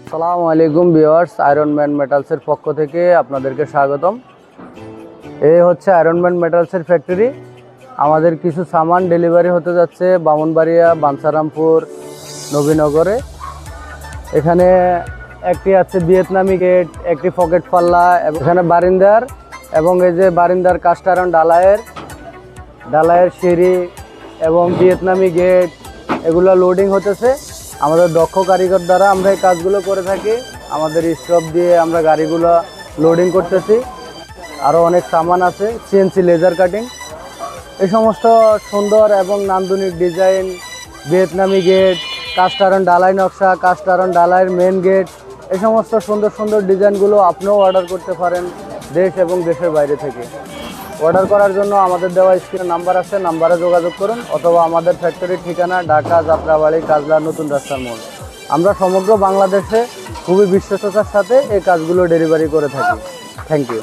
আসসালামু আলাইকুম viewers, iron man মেটালসের পক্ষ থেকে আপনাদেরকে স্বাগতম। এই হচ্ছে আয়রন ম্যান মেটালসের ফ্যাক্টরি। আমাদের কিছু সামান ডেলিভারি হতে যাচ্ছে বামনবাড়িয়া, বাঞ্ছারামপুর, নবীনগরে। এখানে একটি আছে ভিয়েতনামি গেট, একটি পকেট পাল্লা, এখানে বারিন্দার এবং এই যে বারিন্দার কাস্ট আয়রন ডালায়ের সিঁড়ি এবং ভিয়েতনামি গেট, এগুলো লোডিং হতেছে। আমাদের দক্ষ কারিগর দ্বারা আমরা এই কাজগুলো করে থাকি। আমাদের স্টপ দিয়ে আমরা গাড়িগুলো লোডিং করতেছি। আরও অনেক সামান আছে, সিএনসি লেজার কাটিং, এই সমস্ত সুন্দর এবং নান্দনিক ডিজাইন, ভিয়েতনামি গেট, কাস্ট আয়রন ডালাই নকশা, কাস্ট আয়রন ডালাইয়ের মেন গেট, এই সমস্ত সুন্দর সুন্দর ডিজাইনগুলো আপনিও অর্ডার করতে পারেন দেশ এবং দেশের বাইরে থেকে। অর্ডার করার জন্য আমাদের দেওয়া স্ক্রিনে নাম্বার আছে, নাম্বারে যোগাযোগ করুন, অথবা আমাদের ফ্যাক্টরির ঠিকানা ঢাকা, যাত্রাবাড়ি, কাজলা, নতুন রাস্তার মোড়। আমরা সমগ্র বাংলাদেশে খুবই বিশ্বস্ততার সাথে এই কাজগুলো ডেলিভারি করে থাকি। Thank you.